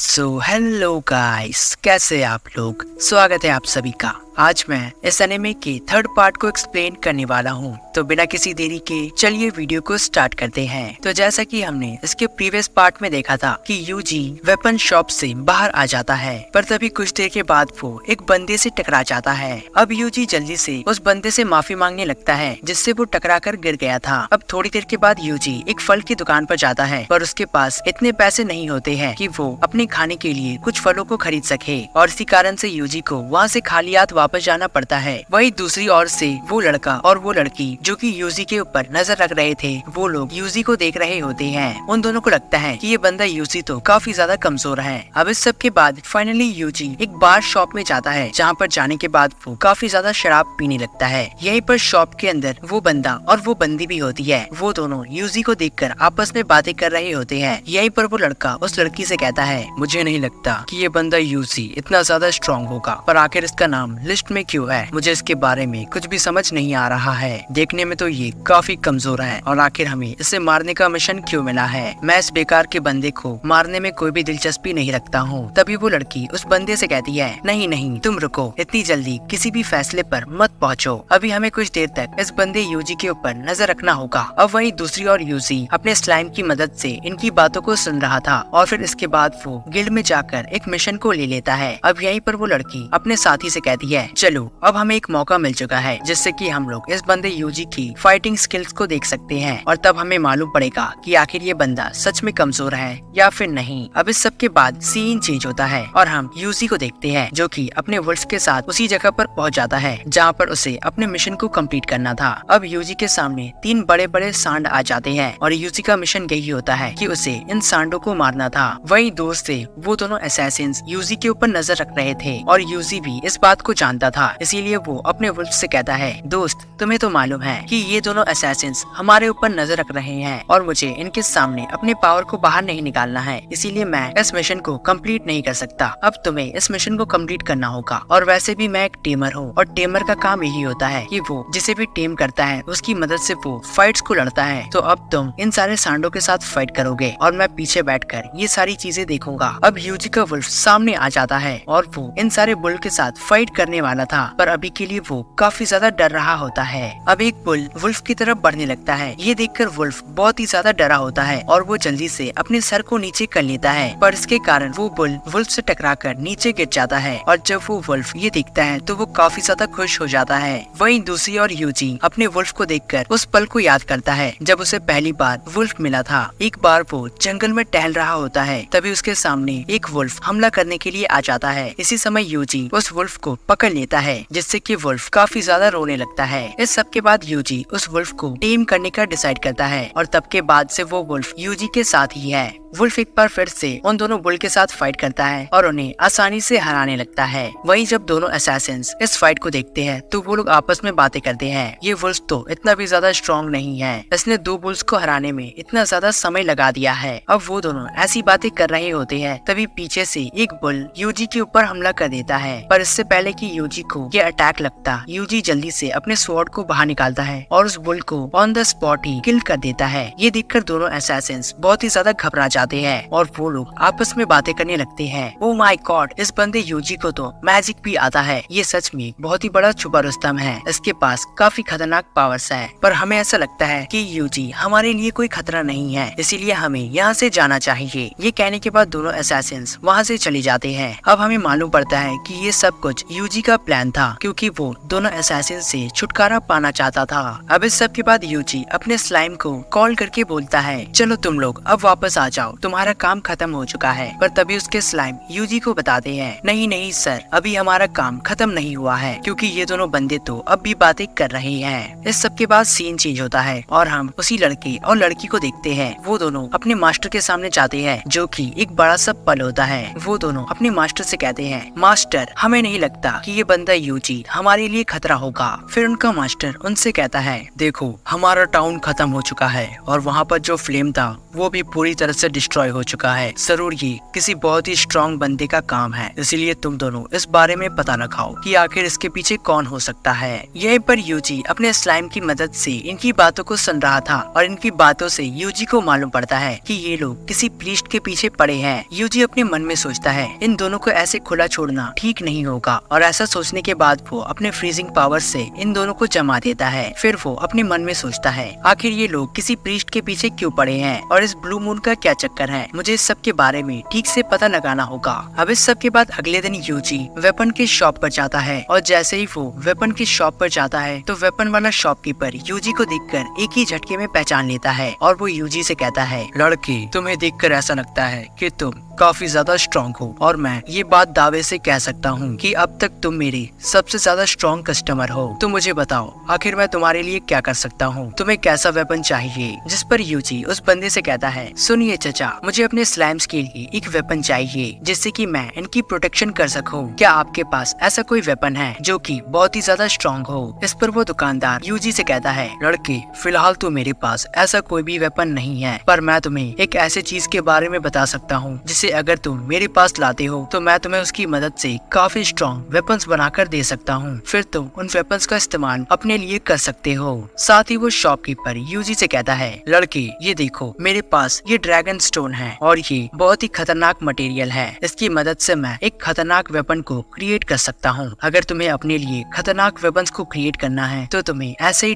Hello guys, कैसे हैं आप लोग। स्वागत है आप सभी का। आज मैं इस एनिमे के थर्ड पार्ट को एक्सप्लेन करने वाला हूँ। तो बिना किसी देरी के चलिए वीडियो को स्टार्ट करते हैं। तो जैसा कि हमने इसके प्रीवियस पार्ट में देखा था कि यूजी वेपन शॉप से बाहर आ जाता है, पर तभी कुछ देर के बाद वो एक बंदे से टकरा जाता है। अब यूजी जल्दी से उस बंदे से माफी मांगने लगता है जिससे वो टकरा कर गिर गया था। अब थोड़ी देर के बाद यूजी एक फल की दुकान पर जाता है, पर उसके पास इतने पैसे नहीं होते हैं कि वो अपने खाने के लिए कुछ फलों को खरीद सके, और इसी कारण से यूजी को वहाँ से खाली हाथ वापस जाना पड़ता है। वही दूसरी ओर से वो लड़का और वो लड़की जो कि यूजी के ऊपर नजर रख रहे थे, वो लोग यूजी को देख रहे होते हैं। उन दोनों को लगता है कि ये बंदा यूजी तो काफी ज्यादा कमजोर है। अब इस सब के बाद फाइनली यूजी एक बार शॉप में जाता है, जहाँ पर जाने के बाद वो काफी ज्यादा शराब पीने लगता है। यहीं पर शॉप के अंदर वो बंदा और वो बंदी भी होती है। वो दोनों यूजी को देखकर आपस में बातें कर रहे होते हैं। यहीं पर वो लड़का उस लड़की से कहता है, मुझे नहीं लगता कि ये बंदा यूजी इतना ज्यादा स्ट्रॉन्ग होगा, पर आखिर इसका नाम लिस्ट में क्यों है। मुझे इसके बारे में कुछ भी समझ नहीं आ रहा है। देखने में तो ये काफी कमजोर है, और आखिर हमें इसे मारने का मिशन क्यों मिला है। मैं इस बेकार के बंदे को मारने में कोई भी दिलचस्पी नहीं रखता हूँ। तभी वो लड़की उस बंदे से कहती है, नहीं नहीं, तुम रुको, इतनी जल्दी किसी भी फैसले पर मत पहुँचो। अभी हमें कुछ देर तक इस बंदे यूजी के ऊपर नजर रखना होगा। अब वही दूसरी ओर यूजी अपने स्लाइम की मदद से इनकी बातों को सुन रहा था, और फिर इसके बाद वो गिल्ड में जाकर एक मिशन को ले लेता है। अब यहीं पर वो लड़की अपने साथी से कहती है, चलो अब हमें एक मौका मिल चुका है जिससे कि हम लोग इस बंदे यूजी की फाइटिंग स्किल्स को देख सकते हैं, और तब हमें मालूम पड़ेगा कि आखिर ये बंदा सच में कमजोर है या फिर नहीं। अब इस सब के बाद सीन चेंज होता है और हम यूजी को देखते हैं, जो कि अपने वुल्फ के साथ उसी जगह पर पहुंच जाता है जहां पर उसे अपने मिशन को कंप्लीट करना था। अब यूजी के सामने 3 बड़े बड़े सांड आ जाते हैं, और यूजी का मिशन यही होता है कि उसे इन सांडों को मारना था। वही दूर से वो दोनों असैसिन्स यूजी के ऊपर नजर रख रहे थे, और यूजी भी इस बात को जानता था। इसीलिए वो अपने वुल्फ से कहता है, दोस्त, तुम्हें तो मालूम है कि ये दोनों असैसिन्स हमारे ऊपर नजर रख रहे हैं, और मुझे इनके सामने अपने पावर को बाहर नहीं निकालना है, इसीलिए मैं इस मिशन को कंप्लीट नहीं कर सकता। अब तुम्हें इस मिशन को कंप्लीट करना होगा। और वैसे भी मैं एक टेमर हूँ, और टेमर का काम यही होता है कि वो जिसे भी टेम करता है उसकी मदद से वो फाइट्स को लड़ता है। तो अब तुम इन सारे सांडों के साथ फाइट करोगे, और मैं पीछे बैठकर ये सारी चीजें देखूंगा। अब यूजी का वुल्फ सामने आ जाता है, और वो इन सारे बुल के साथ फाइट करने वाला था, पर अभी के लिए वो काफी ज्यादा डर रहा होता है। अब एक बुल वुल्फ की तरफ बढ़ने लगता है। ये देखकर वुल्फ बहुत ही ज्यादा डरा होता है, और वो जल्दी से अपने सर को नीचे कर लेता है, पर इसके कारण वो बुल वुल्फ से टकराकर नीचे गिर जाता है। और जब वो वुल्फ ये देखता है तो वो काफी ज्यादा खुश हो जाता है। वहीं दूसरी ओर यूजी अपने वुल्फ को देखकर उस पल को याद करता है जब उसे पहली बार वुल्फ मिला था। एक बार वो जंगल में टहल रहा होता है, तभी उसके सामने एक वुल्फ हमला करने के लिए आ जाता है। इसी समय यूजी उस वुल्फ को पकड़ लेता है, जिससे कि वुल्फ काफी ज्यादा रोने लगता है। इस सब के बाद यूजी उस वुल्फ को टेम करने का डिसाइड करता है, और तब के बाद से वो वुल्फ यूजी के साथ ही है। वुल्फ एक बार फिर से उन दोनों बुल के साथ फाइट करता है, और उन्हें आसानी से हराने लगता है। वहीं जब दोनों असैसिन्स इस फाइट को देखते हैं तो वो लोग आपस में बातें करते हैं, ये वुल्फ तो इतना भी ज्यादा स्ट्रॉन्ग नहीं है, इसने 2 बुल्स को हराने में इतना ज्यादा समय लगा दिया है। अब वो दोनों ऐसी बातें कर रहे होते हैं, तभी पीछे से एक बुल यूजी के ऊपर हमला कर देता है। पर इससे पहले कि यूजी को ये अटैक लगता, यूजी जल्दी से अपने स्वॉर्ड को बाहर निकालता है और उस बुल को ऑन द स्पॉट ही किल कर देता है। ये देखकर दोनों असैसिन्स बहुत ही ज्यादा घबरा जाते हैं, और वो लोग आपस में बातें करने लगते हैं। ओह माय गॉड, इस बंदे यूजी को तो मैजिक भी आता है। ये सच में बहुत ही बड़ा छुपा रुस्तम है, इसके पास काफी खतरनाक पावर्स है। पर हमें ऐसा लगता है कि यूजी हमारे लिए कोई खतरा नहीं है, इसीलिए हमें यहाँ से जाना चाहिए। ये कहने के बाद दोनों असैसिन्स वहाँ से चले जाते हैं। अब हमें मालूम पड़ता है कि ये सब कुछ यूजी का प्लान था, क्योंकि वो दोनों असैसिन से छुटकारा पाना चाहता था। अब इस सब के बाद यूजी अपने स्लाइम को कॉल करके बोलता है, चलो तुम लोग अब वापस आ जाओ, तुम्हारा काम खत्म हो चुका है। पर तभी उसके स्लाइम यूजी को बताते हैं, नहीं नहीं सर, अभी हमारा काम खत्म नहीं हुआ है, क्योंकि ये दोनों बंदे तो अब भी बातें कर रहे हैं। इस सब के बाद सीन चेंज होता है, और हम उसी लड़के और लड़की को देखते हैं। वो दोनों अपने मास्टर के सामने जाते हैं, जो कि एक बड़ा सा पल होता है। वो दोनों अपने मास्टर से कहते हैं, मास्टर, हमें नहीं लगता कि ये बंदा यूजी हमारे लिए खतरा होगा। फिर उनका मास्टर उनसे कहता है, देखो हमारा टाउन खत्म हो चुका है और वहाँ पर जो फ्लेम था वो भी पूरी तरह से डिस्ट्रॉय हो चुका है। जरूर ये किसी बहुत ही स्ट्रॉन्ग बंदे का काम है, इसीलिए तुम दोनों इस बारे में पता लगाओ कि आखिर इसके पीछे कौन हो सकता है। यहीं पर यूजी अपने स्लाइम की मदद से इनकी बातों को सुन रहा था और इनकी बातों से यूजी को मालूम पड़ता है कि ये लोग किसी प्रीस्ट के पीछे पड़े हैं। यूजी अपने मन में सोचता है, इन दोनों को ऐसे खुला छोड़ना ठीक नहीं होगा, और ऐसा सोचने के बाद वो अपने फ्रीजिंग पावर से इन दोनों को जमा देता है। फिर वो अपने मन में सोचता है, आखिर ये लोग किसी प्रीस्ट के पीछे क्यों पड़े हैं और इस ब्लू मून का क्या चक्कर है, मुझे इस सब के बारे में ठीक से पता लगाना होगा। अब इस सब के बाद अगले दिन यूजी वेपन की शॉप पर जाता है और जैसे ही वो वेपन की शॉप पर जाता है तो वेपन वाला शॉपकीपर यूजी को देखकर एक ही झटके में पहचान लेता है और वो यूजी से कहता है, लड़की तुम्हें देखकर ऐसा लगता है कि तुम काफी ज्यादा स्ट्रॉन्ग हो और मैं ये बात दावे से कह सकता हूँ कि अब तक तुम मेरी सबसे ज्यादा स्ट्रॉन्ग कस्टमर हो। तो मुझे बताओ आखिर मैं तुम्हारे लिए क्या कर सकता हूँ, तुम्हें कैसा वेपन चाहिए। जिस पर यूजी उस बंदे से कहता है, सुनिए चचा, मुझे अपने स्लाइम्स के लिए एक वेपन चाहिए जिससे कि मैं इनकी प्रोटेक्शन कर सकूं। क्या आपके पास ऐसा कोई वेपन है जो कि बहुत ही ज्यादा स्ट्रॉन्ग हो। इस पर वो दुकानदार यूजी से कहता है, लड़के फिलहाल तो मेरे पास ऐसा कोई भी वेपन नहीं है, पर मैं तुम्हें एक ऐसी चीज के बारे में बता सकता हूँ जिसे अगर तुम मेरे पास लाते हो तो मैं तुम्हें उसकी मदद से काफी स्ट्रॉन्ग वेपन्स बनाकर दे सकता हूँ। फिर तुम उन वेपन्स का इस्तेमाल अपने लिए कर सकते हो। साथ ही वो शॉपकीपर यूजी से कहता है, लड़के ये देखो मेरे पास ये ड्रैगन स्टोन है और ये बहुत ही खतरनाक मटेरियल है। इसकी मदद से मैं एक खतरनाक वेपन को क्रिएट कर सकता हूँ। अगर तुम्हें अपने लिए खतरनाक वेपन्स को क्रिएट करना है तो तुम्हें ऐसे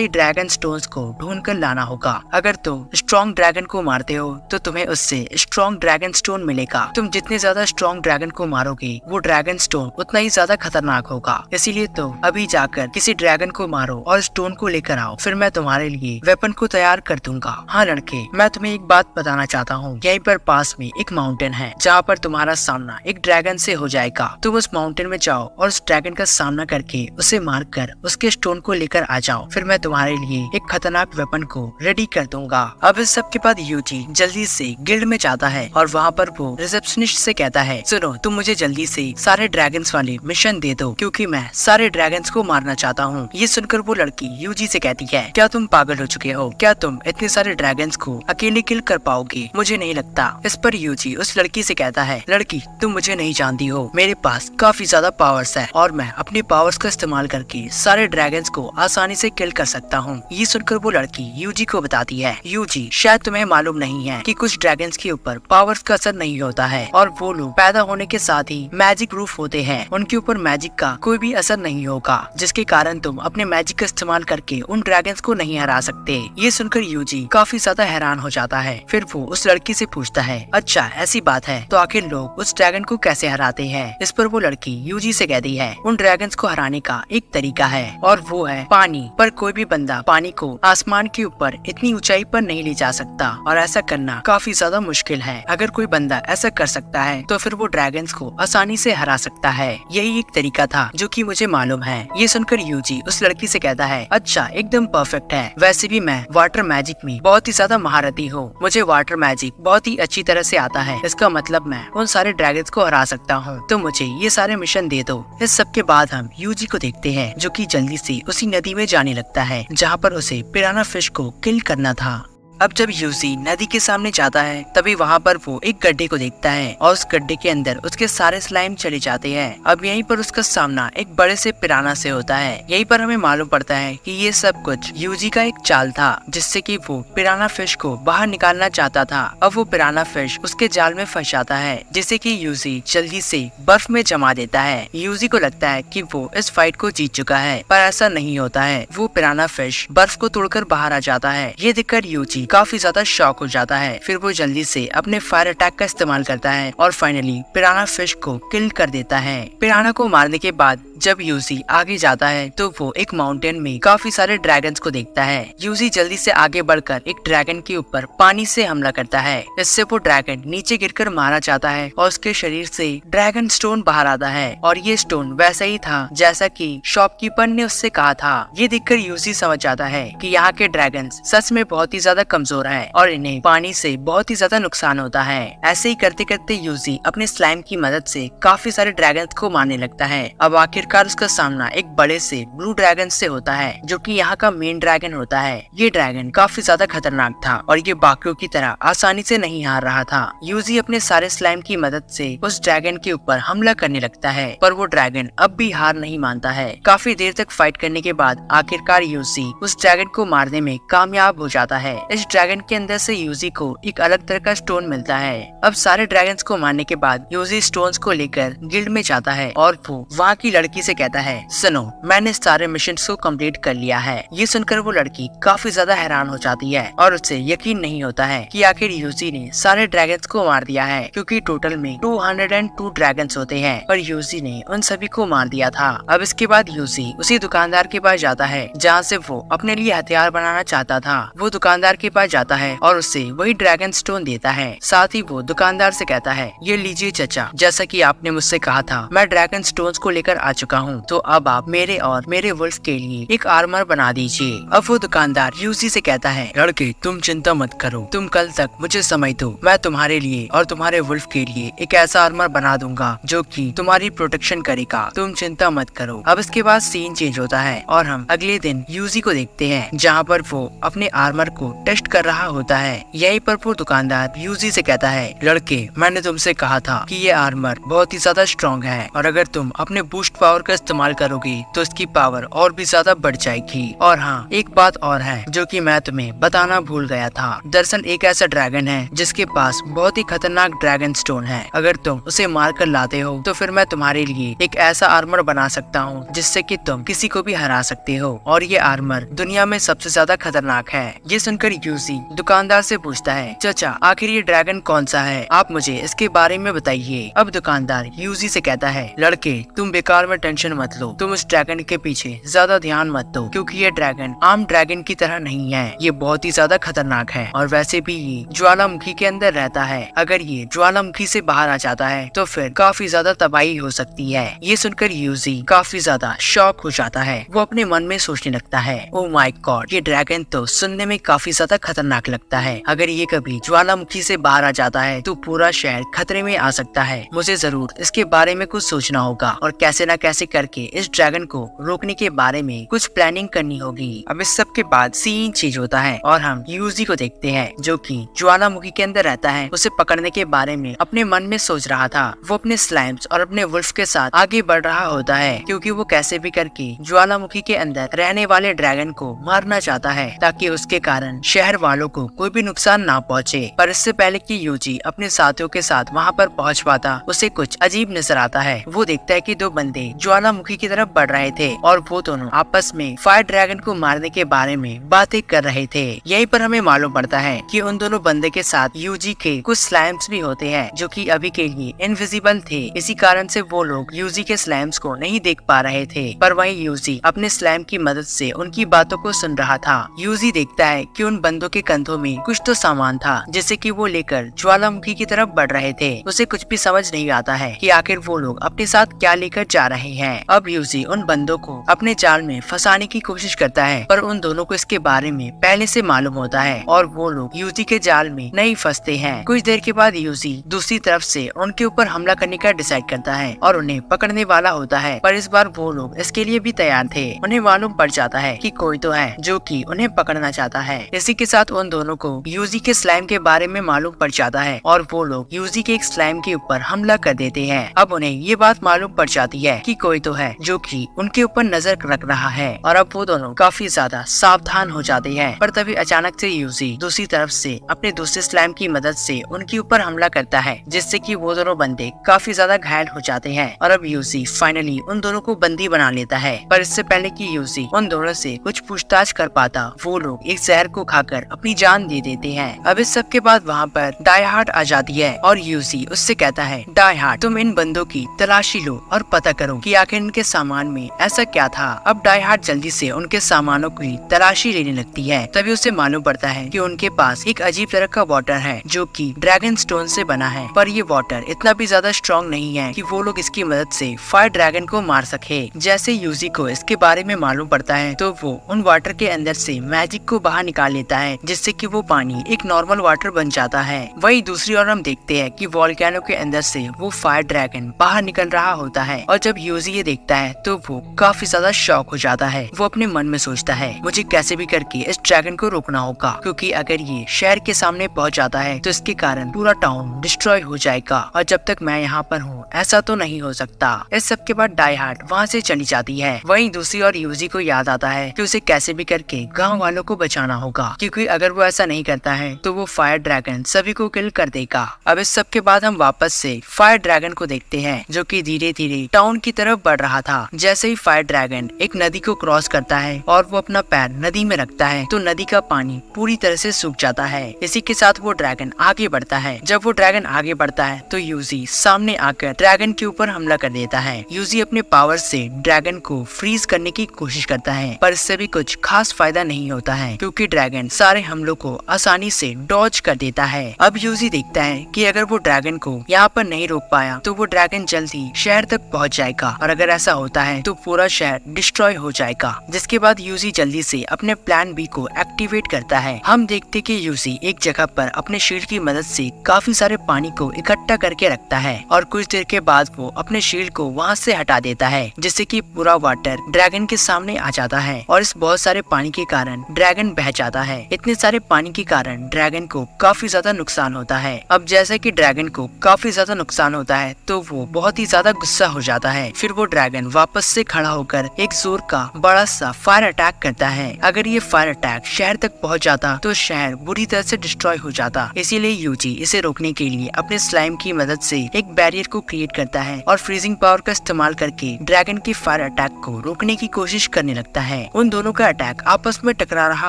ही ड्रैगन स्टोन्स को ढूंढ कर लाना होगा। अगर तुम स्ट्रॉन्ग ड्रैगन को मारते हो तो तुम्हें उससे स्ट्रॉन्ग ड्रैगन स्टोन मिलेगा। तुम जितने ज्यादा स्ट्रॉन्ग ड्रैगन को मारोगे वो ड्रैगन स्टोन उतना ही ज्यादा खतरनाक होगा। इसीलिए तुम अभी जाकर किसी ड्रैगन को मारो और स्टोन को लेकर आओ, फिर मैं तुम्हारे लिए वेपन को तैयार कर दूंगा। हाँ लड़के, मैं तुम्हें एक बात बताना चाहता हूँ, यहीं पर पास में एक माउंटेन है जहाँ पर तुम्हारा सामना एक ड्रैगन से हो जाएगा। तुम उस माउंटेन में जाओ और उस ड्रैगन का सामना करके उसे मार कर उसके स्टोन को लेकर आ जाओ, फिर मैं तुम्हारे लिए एक खतरनाक वेपन को रेडी कर दूंगा। अब इस सब के बाद यूजी जल्दी से गिल्ड में जाता है और वहाँ पर वो रिसेप्शनिस्ट से कहता है, सुनो तुम मुझे जल्दी से सारे ड्रैगन्स वाले मिशन दे दो क्योंकि मैं सारे ड्रैगन्स को मारना चाहता हूँ। ये सुनकर वो लड़की यूजी से कहती है, क्या तुम पागल हो चुके हो, क्या तुम इतने सारे ड्रैगन्स को अकेले किल कर पाओगे, मुझे नहीं लगता। इस पर यूजी उस लड़की से कहता है, लड़की तुम मुझे नहीं जानती हो, मेरे पास काफी ज्यादा पावर्स है और मैं अपने पावर्स का इस्तेमाल करके सारे ड्रैगन्स को आसानी से किल कर सकता हूँ। ये सुनकर वो लड़की यूजी को बताती है, यूजी शायद तुम्हें मालूम नहीं है कि कुछ ड्रैगन्स के ऊपर पावर्स का असर नहीं होता है और वो लोग पैदा होने के साथ ही मैजिक प्रूफ होते हैं, उनके ऊपर मैजिक का कोई भी असर नहीं होगा, जिसके कारण तुम अपने मैजिक का इस्तेमाल करके उन ड्रैगन्स को नहीं हरा सकते। ये सुनकर यूजी काफी ज्यादा हैरान हो जाता है। फिर वो उस लड़की से पूछता है, अच्छा ऐसी बात है तो आखिर लोग उस ड्रैगन को कैसे हराते हैं। इस पर वो लड़की यूजी से कहती है, उन ड्रैगन्स को हराने का एक तरीका है और वो है पानी, पर कोई भी बंदा पानी को आसमान के ऊपर इतनी ऊंचाई पर नहीं ले जा सकता और ऐसा करना काफी ज्यादा मुश्किल है। अगर कोई बंदा ऐसा कर सकता है तो फिर वो ड्रैगन्स को आसानी से हरा सकता है। यही एक तरीका था जो कि मुझे मालूम है। ये सुनकर यूजी उस लड़की से कहता है, अच्छा एकदम परफेक्ट है, वैसे भी मैं वाटर मैजिक में बहुत ही ज्यादा महारती हूँ, मुझे वाटर मैजिक बहुत ही अच्छी तरह से आता है, इसका मतलब मैं उन सारे ड्रैगन्स को हरा सकता हूँ, तो मुझे ये सारे मिशन दे दो। इस सब के बाद हम यूजी को देखते हैं जो कि जल्दी से उसी नदी में जाने लगता है जहाँ पर उसे पिराना फिश को किल करना था। अब जब यूजी नदी के सामने जाता है तभी वहाँ पर वो एक गड्ढे को देखता है और उस गड्ढे के अंदर उसके सारे स्लाइम चले जाते हैं। अब यहीं पर उसका सामना एक बड़े से पिराना से होता है। यहीं पर हमें मालूम पड़ता है कि ये सब कुछ यूजी का एक चाल था जिससे कि वो पिराना फिश को बाहर निकालना चाहता था। अब वो पिराना फिश उसके जाल में फंस जाता है जिससे कि यूजी जल्दी से बर्फ में जमा देता है। यूजी को लगता है कि वो इस फाइट को जीत चुका है, पर ऐसा नहीं होता है। वो पिराना फिश बर्फ को तोड़कर बाहर आ जाता है। ये देखकर यूजी काफी ज्यादा शॉक हो जाता है। फिर वो जल्दी से अपने फायर अटैक का इस्तेमाल करता है और फाइनली पिराना फिश को किल कर देता है। पिराना को मारने के बाद जब यूजी आगे जाता है तो वो एक माउंटेन में काफी सारे ड्रैगन्स को देखता है। यूजी जल्दी से आगे बढ़कर एक ड्रैगन के ऊपर पानी से हमला करता है। इससे वो ड्रैगन नीचे गिरकर मारा जाता है और उसके शरीर से ड्रैगन स्टोन बाहर आता है और ये स्टोन वैसा ही था जैसा कि शॉपकीपर ने उससे कहा था। ये देखकर यूजी समझ जाता है कि यहाँ के ड्रैगन्स सच में बहुत ही ज्यादा कमजोर है और इन्हें पानी से बहुत ही ज्यादा नुकसान होता है। ऐसे ही करते करते यूजी अपने स्लाइम की मदद से काफी सारे ड्रैगन को मारने लगता है। अब आखिरकार उसका सामना एक बड़े से ब्लू ड्रैगन से होता है जो कि यहाँ का मेन ड्रैगन होता है। ये ड्रैगन काफी ज्यादा खतरनाक था और ये बाकियों की तरह आसानी से नहीं हार रहा था। यूजी अपने सारे स्लाइम की मदद से उस ड्रैगन के ऊपर हमला करने लगता है, पर वो ड्रैगन अब भी हार नहीं मानता है। काफी देर तक फाइट करने के बाद आखिरकार यूजी उस ड्रैगन को मारने में कामयाब हो जाता है। इस ड्रैगन के अंदर से यूजी को एक अलग तरह का स्टोन मिलता है। अब सारे ड्रैगन्स को मारने के बाद यूजी स्टोन्स को लेकर गिल्ड में जाता है और वो वहाँ की लड़की से कहता है, सुनो, मैंने सारे मिशन को कंप्लीट कर लिया है। ये सुनकर वो लड़की काफी ज्यादा हैरान हो जाती है और उसे यकीन नहीं होता है कि आखिर यूजी ने सारे ड्रैगन्स को मार दिया है, क्योंकि टोटल में 202 ड्रैगन्स होते हैं और यूजी ने उन सभी को मार दिया था। अब इसके बाद यूजी उसी दुकानदार के पास जाता है जहाँ से वो अपने लिए हथियार बनाना चाहता था। वो दुकानदार के पास जाता है और उसे वही ड्रैगन स्टोन देता है। साथ ही वो दुकानदार से कहता है, ये लीजिए चचा, जैसा कि आपने मुझसे कहा था, मैं ड्रैगन स्टोन्स को लेकर आ चुका हूँ, तो अब आप मेरे और मेरे वुल्फ के लिए एक आर्मर बना दीजिए। अब वो दुकानदार यूजी से कहता है, लड़के तुम चिंता मत करो, तुम कल तक मुझे समय दो, मैं तुम्हारे लिए और तुम्हारे वुल्फ के लिए एक ऐसा आर्मर बना दूंगा जो कि तुम्हारी प्रोटेक्शन करेगा, तुम चिंता मत करो। अब इसके बाद सीन चेंज होता है और हम अगले दिन यूजी को देखते हैं जहाँ पर वो अपने आर्मर को टेस्ट कर रहा होता है। यहीं पर वो दुकानदार यूजी से कहता है, लड़के मैंने तुमसे कहा था कि ये आर्मर बहुत ही ज्यादा स्ट्रॉन्ग है और अगर तुम अपने बूस्ट पावर का इस्तेमाल करोगे तो इसकी पावर और भी ज्यादा बढ़ जाएगी। और हाँ, एक बात और है जो कि मैं तुम्हें बताना भूल गया था। दरअसल एक ऐसा ड्रैगन है जिसके पास बहुत ही खतरनाक ड्रैगन स्टोन है। अगर तुम उसे मार कर लाते हो तो फिर मैं तुम्हारे लिए एक ऐसा आर्मर बना सकता हूँ जिससे कि तुम किसी को भी हरा सकते हो, और ये आर्मर दुनिया में सबसे ज्यादा खतरनाक है। ये सुनकर यूजी दुकानदार से पूछता है, चाचा आखिर ये ड्रैगन कौन सा है, आप मुझे इसके बारे में बताइए। अब दुकानदार यूजी से कहता है, लड़के तुम बेकार में टेंशन मत लो, तुम इस ड्रैगन के पीछे ज्यादा ध्यान मत दो, क्योंकि ये ड्रैगन आम ड्रैगन की तरह नहीं है, ये बहुत ही ज्यादा खतरनाक है और वैसे भी ये ज्वालामुखी के अंदर रहता है। अगर ये ज्वालामुखी से बाहर आ जाता है तो फिर काफी ज्यादा तबाही हो सकती है। ये सुनकर यूजी काफी ज्यादा शॉक हो जाता है। वो अपने मन में सोचने लगता है, ओह माय गॉड, ये ड्रैगन तो सुनने में काफी ज्यादा खतरनाक लगता है। अगर ये कभी ज्वालामुखी से बाहर आ जाता है तो पूरा शहर खतरे में आ सकता है। मुझे जरूर इसके बारे में कुछ सोचना होगा और कैसे न कैसे करके इस ड्रैगन को रोकने के बारे में कुछ प्लानिंग करनी होगी। अब इस सब के बाद सीन चेंज होता है और हम यूजी को देखते हैं जो कि ज्वालामुखी के अंदर रहता है। उसे पकड़ने के बारे में अपने मन में सोच रहा था। वो अपने स्लाइम्स और अपने वुल्फ के साथ आगे बढ़ रहा होता है, क्योंकि वो कैसे भी करके ज्वालामुखी के अंदर रहने वाले ड्रैगन को मारना चाहता है ताकि उसके कारण शहर वालों को कोई भी नुकसान ना पहुंचे। पर इससे पहले कि यूजी अपने साथियों के साथ वहां पर पहुंच पाता, उसे कुछ अजीब नजर आता है। वो देखता है कि दो बंदे ज्वालामुखी की तरफ बढ़ रहे थे और वो दोनों आपस में फायर ड्रैगन को मारने के बारे में बातें कर रहे थे। यहीं पर हमें मालूम पड़ता है कि उन दोनों बंदे के साथ यूजी के कुछ स्लाइम्स भी होते हैं जो कि अभी के लिए इनविजिबल थे। इसी कारण से वो लोग यूजी के स्लाइम्स को नहीं देख पा रहे थे, पर वहीं यूजी अपने स्लाइम की मदद से उनकी बातों को सुन रहा था। यूजी देखता है कि उन बंदों के कंधों में कुछ तो सामान था जिसे कि वो लेकर ज्वालामुखी की तरफ बढ़ रहे थे। उसे कुछ भी समझ नहीं आता है कि आखिर वो लोग अपने साथ क्या लेकर जा रहे हैं। अब यूजी उन बंदों को अपने जाल में फंसाने की कोशिश करता है, पर उन दोनों को इसके बारे में पहले से मालूम होता है और वो लोग यूजी के जाल में नहीं फंसते हैं। कुछ देर के बाद यूजी दूसरी तरफ से उनके ऊपर हमला करने का डिसाइड करता है और उन्हें पकड़ने वाला होता है, पर इस बार वो लोग इसके लिए भी तैयार थे। उन्हें मालूम पड़ जाता है कि कोई तो है जो कि उन्हें पकड़ना चाहता है। इसी के साथ उन दोनों को यूजी के स्लाइम के बारे में मालूम पड़ जाता है और वो लोग यूजी के एक स्लाइम के ऊपर हमला कर देते हैं। अब उन्हें ये बात मालूम पड़ जाती है कि कोई तो है जो कि उनके ऊपर नजर रख रहा है और अब वो दोनों काफी ज्यादा सावधान हो जाते हैं। पर तभी अचानक से यूजी दूसरी तरफ से अपने दूसरे स्लाइम की मदद से उनके ऊपर हमला करता है, जिससे कि वो दोनों बंदे काफी ज्यादा घायल हो जाते हैं और अब यूजी फाइनली उन दोनों को बंदी बना लेता है। पर इससे पहले कि यूजी उन दोनों से कुछ पूछताछ कर पाता, वो लोग एक जहर को खाकर अपनी जान दे देते हैं। अब इस सब के बाद वहाँ पर डाई हार्ड आ जाती है और यूजी उससे कहता है, डाई हार्ड तुम इन बंदों की तलाशी लो और पता करो कि आखिर इनके सामान में ऐसा क्या था। अब डाई हार्ड जल्दी से उनके सामानों की तलाशी लेने लगती है। तभी उसे मालूम पड़ता है कि उनके पास एक अजीब तरह का वाटर है जो कि ड्रैगन स्टोन से बना है, पर ये वाटर इतना भी ज्यादा स्ट्रॉन्ग नहीं है कि वो लोग इसकी मदद से फायर ड्रैगन को मार सके। जैसे यूजी को इसके बारे में मालूम पड़ता है तो वो उन वाटर के अंदर से मैजिक को बाहर निकाल लेता है, जिससे कि वो पानी एक नॉर्मल वाटर बन जाता है। वहीं दूसरी ओर हम देखते हैं कि वोल्केनो के अंदर से वो फायर ड्रैगन बाहर निकल रहा होता है और जब यूजी ये देखता है तो वो काफी ज्यादा शॉक हो जाता है। वो अपने मन में सोचता है मुझे कैसे भी करके इस ड्रैगन को रोकना होगा, क्योंकि अगर ये शहर के सामने पहुंच जाता है तो इसके कारण पूरा टाउन डिस्ट्रॉय हो जाएगा और जब तक मैं यहाँ पर हूँ ऐसा तो नहीं हो सकता। इस सब के बाद डाई हार्ड वहाँ से चली जाती है। वहीं दूसरी ओर यूजी को याद आता है कि उसे कैसे भी करके गाँव वालों को बचाना होगा, क्योंकि अगर वो ऐसा नहीं करता है तो वो फायर ड्रैगन सभी को किल कर देगा। अब इस सब के बाद हम वापस से फायर ड्रैगन को देखते हैं जो कि धीरे धीरे टाउन की तरफ बढ़ रहा था। जैसे ही फायर ड्रैगन एक नदी को क्रॉस करता है और वो अपना पैर नदी में रखता है तो नदी का पानी पूरी तरह से सूख जाता है। इसी के साथ वो ड्रैगन आगे बढ़ता है। जब वो ड्रैगन आगे बढ़ता है तो यूजी सामने आकर ड्रैगन के ऊपर हमला कर देता है। यूजी अपने पावर से ड्रैगन को फ्रीज करने की कोशिश करता है, पर इससे भी कुछ खास फायदा नहीं होता है, क्योंकि ड्रैगन सारे हमलों को आसानी से डॉज कर देता है। अब यूजी देखता है कि अगर वो ड्रैगन को यहाँ पर नहीं रोक पाया तो वो ड्रैगन जल्दी शहर तक पहुँच जाएगा और अगर ऐसा होता है तो पूरा शहर डिस्ट्रॉय हो जाएगा। जिसके बाद यूजी जल्दी से अपने प्लान बी को एक्टिवेट करता है। हम देखते कि यूजी एक जगह पर अपने शील्ड की मदद से काफी सारे पानी को इकट्ठा करके रखता है और कुछ देर के बाद वो अपने शील्ड को वहाँ से हटा देता है, जिससे कि पूरा वाटर ड्रैगन के सामने आ जाता है और इस बहुत सारे पानी के कारण ड्रैगन बह जाता है। इतने सारे पानी के कारण ड्रैगन को काफी ज्यादा नुकसान होता है। अब जैसे कि ड्रैगन को काफी ज्यादा नुकसान होता है तो वो बहुत ही ज्यादा गुस्सा हो जाता है। फिर वो ड्रैगन वापस से खड़ा होकर एक जोर का बड़ा सा फायर अटैक करता है। अगर ये फायर अटैक शहर तक पहुंच जाता तो शहर बुरी तरह से डिस्ट्रॉय हो जाता। इसीलिए यूजी इसे रोकने के लिए अपने स्लाइम की मदद से एक बैरियर को क्रिएट करता है और फ्रीजिंग पावर का इस्तेमाल करके ड्रैगन के फायर अटैक को रोकने की कोशिश करने लगता है। उन दोनों का अटैक आपस में टकरा रहा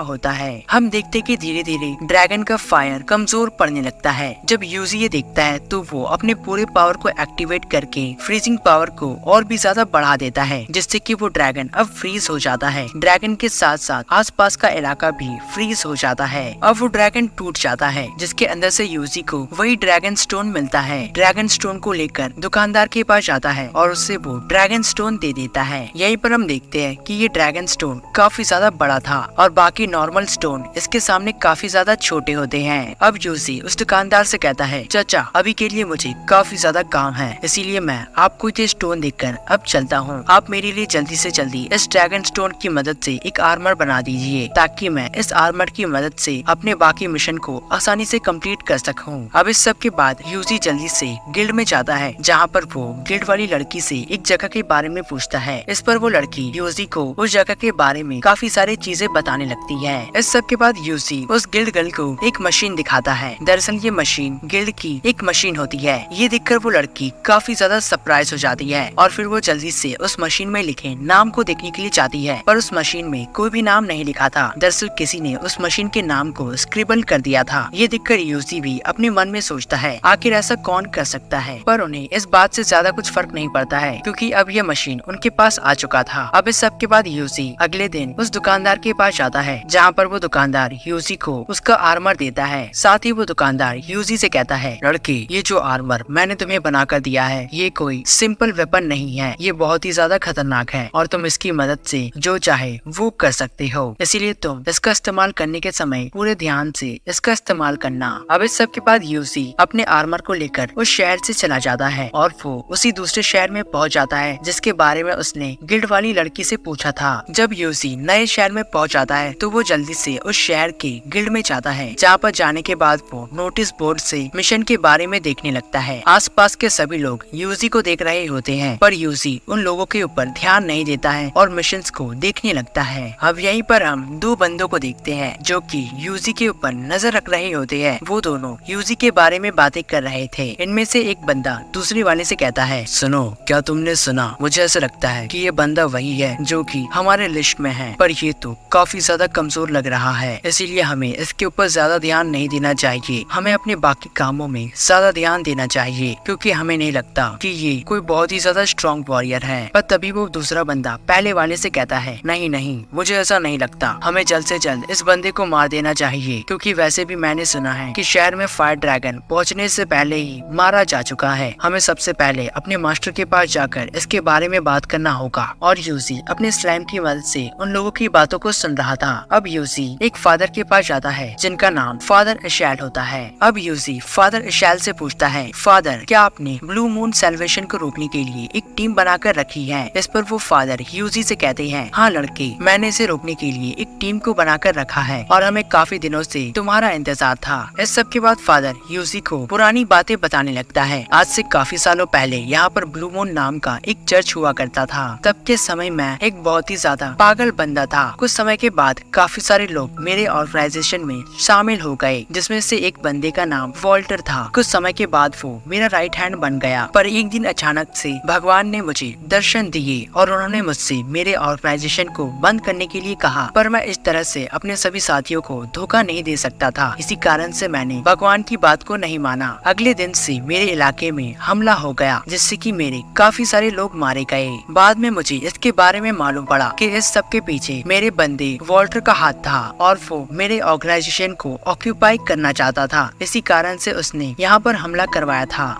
होता है। हम देखते कि धीरे धीरे ड्रैगन का फायर कमजोर पड़ने लगता है। जब यूजी ये देखता है तो वो अपने पूरे पावर को एक्टिवेट करके फ्रीजिंग पावर को और भी ज्यादा बढ़ा देता है, जिससे कि वो ड्रैगन अब फ्रीज हो जाता है। ड्रैगन के साथ साथ आसपास का इलाका भी फ्रीज हो जाता है। अब वो ड्रैगन टूट जाता है, जिसके अंदर से यूजी को वही ड्रैगन स्टोन मिलता है। ड्रैगन स्टोन को लेकर दुकानदार के पास जाता है और उससे वो ड्रैगन स्टोन दे देता है। यहीं पर हम देखते हैं कि ये ड्रैगन स्टोन काफी ज्यादा बड़ा था और बाकी नॉर्मल स्टोन इसके सामने काफी ज्यादा छोटे होते हैं। अब यूजी उस दुकानदार से कहता है, चाचा अभी के लिए मुझे काफी ज्यादा काम है, इसीलिए मैं आपको ये स्टोन देकर अब चलता हूँ। आप मेरे लिए जल्दी से जल्दी इस ड्रैगन स्टोन की मदद से एक आर्मर बना दीजिए, ताकि मैं इस आर्मर की मदद से अपने बाकी मिशन को आसानी से कंप्लीट कर सकूं। अब इस सब के बाद यूजी जल्दी से गिल्ड में जाता है, जहाँ पर वो गिल्ड वाली लड़की से एक जगह के बारे में पूछता है। इस पर वो लड़की यूजी को उस जगह के बारे में काफी सारी चीजें बताने लगती है। इस सब के बाद यूजी उस गिल्ड गर्ल को एक मशीन दिखाता है। दरअसल ये मशीन गिल्ड की एक मशीन होती है। ये देखकर वो लड़की काफी ज्यादा सरप्राइज हो जाती है और फिर वो जल्दी से उस मशीन में लिखे नाम को देखने के लिए जाती है, पर उस मशीन में कोई भी नाम नहीं लिखा था। दरअसल किसी ने उस मशीन के नाम को स्क्रिबल कर दिया था। ये देखकर यूजी भी अपने मन में सोचता है आखिर ऐसा कौन कर सकता है, पर उन्हें इस बात से ज्यादा कुछ फर्क नहीं पड़ता है, क्योंकि अब यह मशीन उनके पास आ चुका था। अब इस सब के बाद यूजी अगले दिन उस दुकानदार के पास जाता है, जहाँ पर वो दुकानदार यूजी को उसका आर्मर देता है। साथ ही वो दुकानदार यूजी से कहता है, लड़की ये जो आर्मर मैंने तुम्हें बना कर दिया है ये कोई सिंपल वेपन नहीं है, ये बहुत ही ज्यादा खतरनाक है और तुम इसकी मदद से जो चाहे वो कर सकते हो, इसीलिए तुम इसका इस्तेमाल करने के समय पूरे ध्यान से इसका इस्तेमाल करना। अब इस सब के बाद यूजी अपने आर्मर को लेकर उस शहर से चला जाता है और वो उसी दूसरे शहर में पहुंच जाता है जिसके बारे में उसने गिल्ड वाली लड़की से पूछा था। जब यूजी नए शहर में पहुंच जाता है तो वो जल्दी से उस शहर के गिल्ड में जाता है, जहाँ पर जाने के बाद वो नोटिस बोर्ड से मिशन के बारे में देखने लगता है। आसपास के सभी लोग यूजी को देख रहे होते हैं, पर यूजी उन लोगों के ऊपर ध्यान नहीं देता है और मिशंस को देखने लगता है। अब यहीं पर हम दो बंदों को देखते हैं जो कि यूजी के ऊपर नजर रख रहे होते हैं। वो दोनों यूजी के बारे में बातें कर रहे थे। इनमें से एक बंदा दूसरे वाले से कहता है, सुनो क्या तुमने सुना, मुझे ऐसा लगता है कि ये बंदा वही है जो कि हमारे लिस्ट में है, पर ये तो काफी ज्यादा कमजोर लग रहा है, इसीलिए हमें इसके ऊपर ज्यादा ध्यान नहीं देना चाहिए। हमें अपने बाकी कामों में ज्यादा ध्यान देना चाहिए, क्योंकि हमें नहीं लगता कि ये कोई बहुत ही ज्यादा स्ट्रॉन्ग वॉरियर है। पर तभी वो दूसरा बंदा पहले वाले से कहता है, नहीं नहीं मुझे ऐसा नहीं लगता, हमें जल्द से जल्द इस बंदे को मार देना चाहिए, क्योंकि वैसे भी मैंने सुना है कि शहर में फायर ड्रैगन पहुंचने से पहले ही मारा जा चुका है। हमें सबसे पहले अपने मास्टर के पास जाकर इसके बारे में बात करना होगा। और यूजी अपने स्लाइम की मदद से उन लोगों की बातों को सुन रहा था। अब यूजी एक फादर के पास जाता है जिनका नाम फादर इशैल होता है। अब यूजी फादर इशैल से पूछता है, फादर क्या आपने ब्लू मून सेलिब्रेशन को रोकने के लिए एक टीम बनाकर रखी है? इस पर वो फादर यूजी से कहते हैं, हाँ लड़के, मैंने इसे रोकने के लिए एक टीम को बनाकर रखा है और हमें काफी दिनों से तुम्हारा इंतजार था। इस सब के बाद फादर यूजी को पुरानी बातें बताने लगता है। आज से काफी सालों पहले यहाँ पर ब्लू मून नाम का एक चर्च हुआ करता था। तब के समय में एक बहुत ही ज्यादा पागल बंदा था। कुछ समय के बाद काफी सारे लोग मेरे ऑर्गेनाइजेशन में शामिल हो गए, जिसमें से एक बंदे का नाम वॉल्टर था। कुछ समय के बाद वो मेरा राइट हैंड बन गया, पर एक दिन अचानक से भगवान ने मुझे दर्शन दिए और उन्होंने मुझसे मेरे ऑर्गेनाइजेशन को बंद करने के लिए कहा, पर मैं इस तरह से अपने सभी साथियों को धोखा नहीं दे सकता था। इसी कारण से मैंने भगवान की बात को नहीं माना। अगले दिन से मेरे इलाके में हमला हो गया, जिससे कि मेरे काफी सारे लोग मारे गए। बाद में मुझे इसके बारे में मालूम पड़ा कि इस सब के पीछे मेरे बंदे वॉल्टर का हाथ था और वो मेरे ऑर्गेनाइजेशन को ऑक्यूपाई करना चाहता था। इसी कारण से उसने यहाँ पर हमला करवाया था।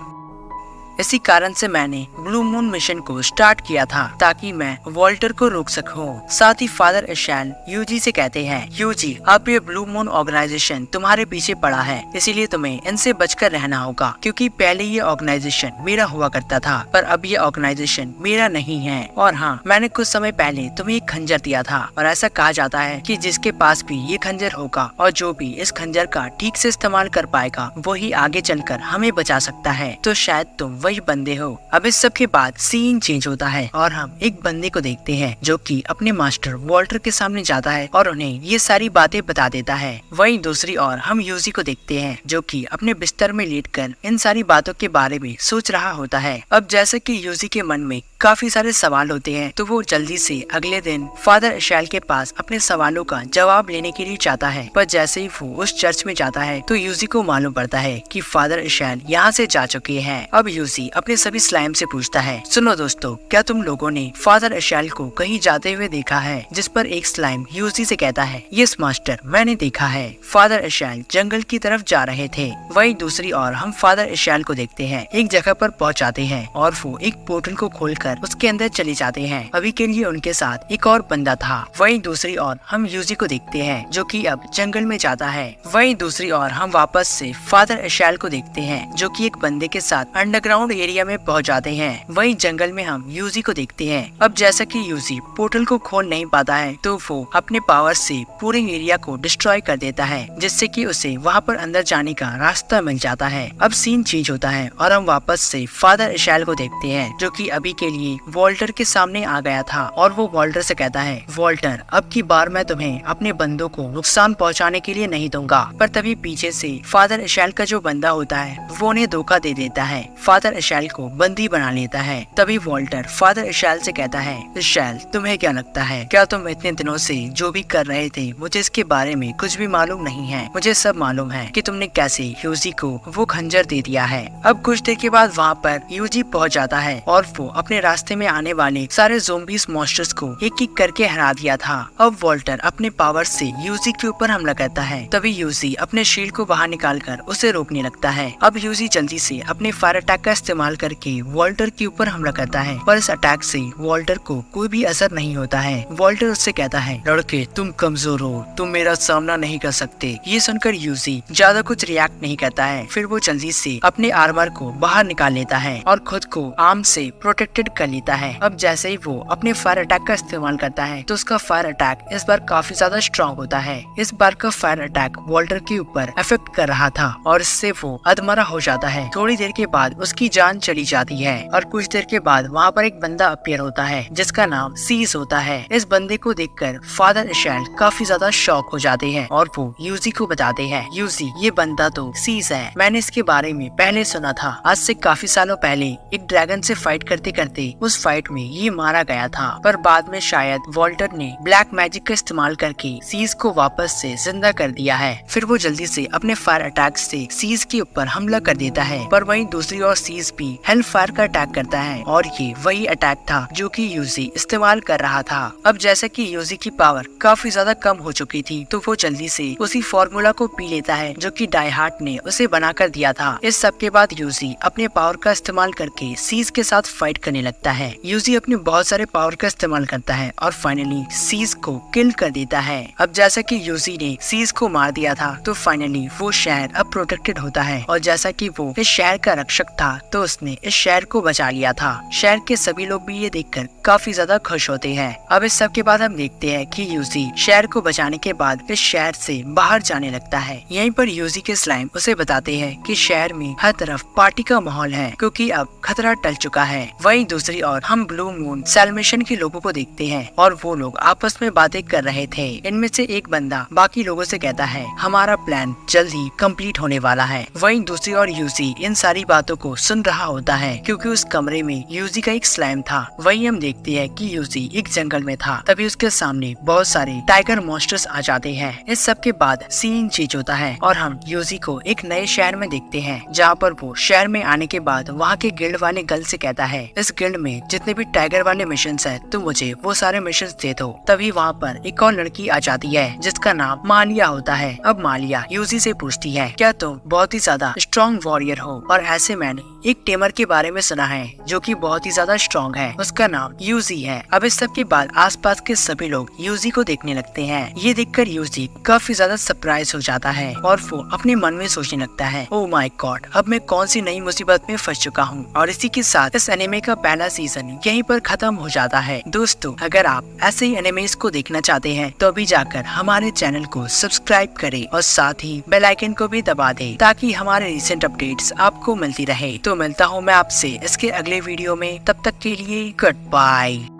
इसी कारण से मैंने ब्लू मून मिशन को स्टार्ट किया था ताकि मैं वॉल्टर को रोक सकूं। साथ ही फादर इशैल यूजी से कहते हैं, यूजी अब ये ब्लू मून ऑर्गेनाइजेशन तुम्हारे पीछे पड़ा है, इसीलिए तुम्हें इनसे बचकर रहना होगा, क्योंकि पहले ये ऑर्गेनाइजेशन मेरा हुआ करता था पर अब ये ऑर्गेनाइजेशन मेरा नहीं है। और हाँ, मैंने कुछ समय पहले तुम्हें एक खंजर दिया था और ऐसा कहा जाता है कि जिसके पास भी ये खंजर होगा और जो भी इस खंजर का ठीक से इस्तेमाल कर पाएगा वही आगे चलकर हमें बचा सकता है। तो शायद तुम वही बंदे हो। अब इस सब के बाद सीन चेंज होता है और हम एक बंदे को देखते हैं जो कि अपने मास्टर वॉल्टर के सामने जाता है और उन्हें ये सारी बातें बता देता है। वहीं दूसरी ओर हम यूजी को देखते हैं जो कि अपने बिस्तर में लेटकर इन सारी बातों के बारे में सोच रहा होता है। अब जैसे कि यूजी के मन में काफी सारे सवाल होते हैं तो वो जल्दी से अगले दिन फादर इशैल के पास अपने सवालों का जवाब लेने के लिए जाता है। पर जैसे ही वो उस चर्च में जाता है तो यूजी को मालूम पड़ता है कि फादर इशैल यहाँ से जा चुके हैं। अब यूजी अपने सभी स्लाइम से पूछता है, सुनो दोस्तों, क्या तुम लोगों ने फादर इशैल को कहीं जाते हुए देखा है? जिस पर एक स्लाइम यूजी से कहता है, यस मास्टर, मैंने देखा है, फादर इशैल जंगल की तरफ जा रहे थे। वहीं दूसरी ओर हम फादर इशैल को देखते हैं। एक जगह पर पहुंच जाते हैं और वो एक पोर्टल को खोलकर उसके अंदर चले जाते हैं। अभी के लिए उनके साथ एक और बंदा था। वहीं दूसरी ओर हम यूजी को देखते हैं जो कि अब जंगल में जाता है। वहीं दूसरी ओर हम वापस से फादर इशैल को देखते हैं जो कि एक बंदे के साथ अंडरग्राउंड एरिया में पहुंच जाते हैं। वहीं जंगल में हम यूजी को देखते हैं। अब जैसा कि यूजी पोर्टल को खोल नहीं पाता है तो वो अपने पावर से पूरे एरिया को डिस्ट्रॉय कर देता है, जिससे कि उसे वहाँ पर अंदर जाने का रास्ता मिल जाता है। अब सीन चेंज होता है और हम वापस से फादर इशैल को देखते हैं जो कि अभी के लिए वॉल्टर के सामने आ गया था और वो वॉल्टर से कहता है, वॉल्टर, अब की बार मैं तुम्हें अपने बंदों को नुकसान पहुंचाने के लिए नहीं दूंगा। पर तभी पीछे से फादर इशैल का जो बंदा होता है वो उन्हें धोखा दे देता है, फादर इशैल को बंदी बना लेता है। तभी वॉल्टर फादर इशैल से कहता है, इशैल, तुम्हें क्या लगता है, क्या तुम इतने दिनों से जो भी कर रहे थे मुझे इसके बारे में कुछ भी मालूम नहीं है? मुझे सब मालूम है कि तुमने कैसे यूजी को वो खंजर दे दिया है। अब कुछ देर के बाद वहाँ पर यूजी पहुँच जाता है और वो अपने रास्ते में आने वाले सारे ज़ोंबीज मॉन्स्टर्स को एक एक करके हरा दिया था। अब वॉल्टर अपने पावर से यूजी के ऊपर हमला करता है। तभी यूजी अपने शील्ड को बाहर निकालकर उसे रोकने लगता है। अब यूजी जल्दी से अपने फायर अटैक का इस्तेमाल करके वॉल्टर के ऊपर हमला करता है, पर इस अटैक से वॉल्टर को कोई भी असर नहीं होता है। वॉल्टर उससे कहता है, लड़के, तुम कमजोर हो, तुम मेरा सामना नहीं कर सकते। ये सुनकर यूजी ज्यादा कुछ रिएक्ट नहीं करता है। फिर वो जल्दी से अपने आर्मर को बाहर निकाल लेता है और खुद को आर्म से प्रोटेक्टेड कर लेता है। अब जैसे ही वो अपने फायर अटैक का इस्तेमाल करता है तो उसका फायर अटैक इस बार काफी ज्यादा स्ट्रॉन्ग होता है। इस बार का फायर अटैक वॉल्टर के ऊपर इफेक्ट कर रहा था और इससे वो अधमरा हो जाता है। थोड़ी देर के बाद उसकी जान चली जाती है और कुछ देर के बाद वहाँ पर एक बंदा अपीयर होता है जिसका नाम सीज होता है। इस बंदे को देखकर फादर इशैल काफी ज्यादा शॉक हो जाते हैं और वो यूजी को बताते हैं, यूजी, ये बंदा तो सीज है, मैंने इसके बारे में पहले सुना था। आज से काफी सालों पहले एक ड्रैगन से फाइट करते करते उस फाइट में ये मारा गया था, पर बाद में शायद वॉल्टर ने ब्लैक मैजिक का इस्तेमाल करके सीज को वापस से जिंदा कर दिया है। फिर वो जल्दी से अपने फायर अटैक से सीज के ऊपर हमला कर देता है, पर वहीं दूसरी ओर सीज भी हेल फायर का अटैक करता है और ये वही अटैक था जो कि यूजी इस्तेमाल कर रहा था। अब जैसा कि यूजी की पावर काफी ज्यादा कम हो चुकी थी तो वो जल्दी से उसी फॉर्मूला को पी लेता है जो कि डाई हार्ट ने उसे बना कर दिया था। इस सब के बाद यूजी अपने पावर का इस्तेमाल करके सीज के साथ फाइट करने लगता लगता है। यूजी अपने बहुत सारे पावर का इस्तेमाल करता है और फाइनली सीज को किल कर देता है। अब जैसा कि यूजी ने सीज को मार दिया था तो फाइनली वो शहर अब प्रोटेक्टेड होता है और जैसा कि वो इस शहर का रक्षक था तो उसने इस शहर को बचा लिया था। शहर के सभी लोग भी ये देखकर काफी ज्यादा खुश होते हैं। अब इस सब के बाद हम देखते हैं कि यूजी शहर को बचाने के बाद इस शहर से बाहर जाने लगता है। यहीं पर यूजी के स्लाइम उसे बताते हैं कि शहर में हर तरफ पार्टी का माहौल है क्योंकि अब खतरा टल चुका है। वहीं दूसरी ओर हम ब्लू मून सेलमेशन के लोगों को देखते हैं और वो लोग आपस में बातें कर रहे थे। इनमें से एक बंदा बाकी लोगों से कहता है हमारा प्लान जल्द ही कंप्लीट होने वाला है। वहीं दूसरी ओर यूजी इन सारी बातों को सुन रहा होता है क्योंकि उस कमरे में यूजी का एक स्लाइम था। वहीं हम देखते हैं कि यूजी एक जंगल में था, तभी उसके सामने बहुत सारे टाइगर मॉन्स्टर्स आ जाते हैं। इस सब के बाद सीन चेंज होता है और हम यूजी को एक नए शहर में देखते हैं जहाँ पर वो शहर में आने के बाद वहाँ के गिल्ड वाले गर्ल से कहता है इस गिल्ड में जितने भी टाइगर वाले मिशन है तुम मुझे वो सारे मिशन दे दो। तभी वहाँ पर एक और लड़की आ जाती है जिसका नाम मालिया होता है। अब मालिया यूजी से पूछती है क्या तुम बहुत ही ज्यादा स्ट्रॉन्ग वॉरियर हो, और ऐसे मैंने एक टेमर के बारे में सुना है जो कि बहुत ही ज्यादा स्ट्रॉन्ग है, उसका नाम यूजी है। अब इस सब के बाद आसपास के सभी लोग यूजी को देखने लगते हैं। ये देखकर यूजी काफी ज्यादा सरप्राइज हो जाता है और वो अपने मन में सोचने लगता है ओह माय गॉड, अब मैं कौन सी नई मुसीबत में फंस चुका हूँ। और इसी के साथ इस एनिमे का पहला सीजन यहीं पर खत्म हो जाता है। दोस्तों अगर आप ऐसे ही एनिमेस को देखना चाहते हैं तो अभी जाकर हमारे चैनल को सब्सक्राइब करें और साथ ही बेल आइकन को भी दबा दें ताकि हमारे रिसेंट अपडेट्स आपको मिलती रहे। तो मिलता हूँ मैं आपसे इसके अगले वीडियो में, तब तक के लिए गुड बाय।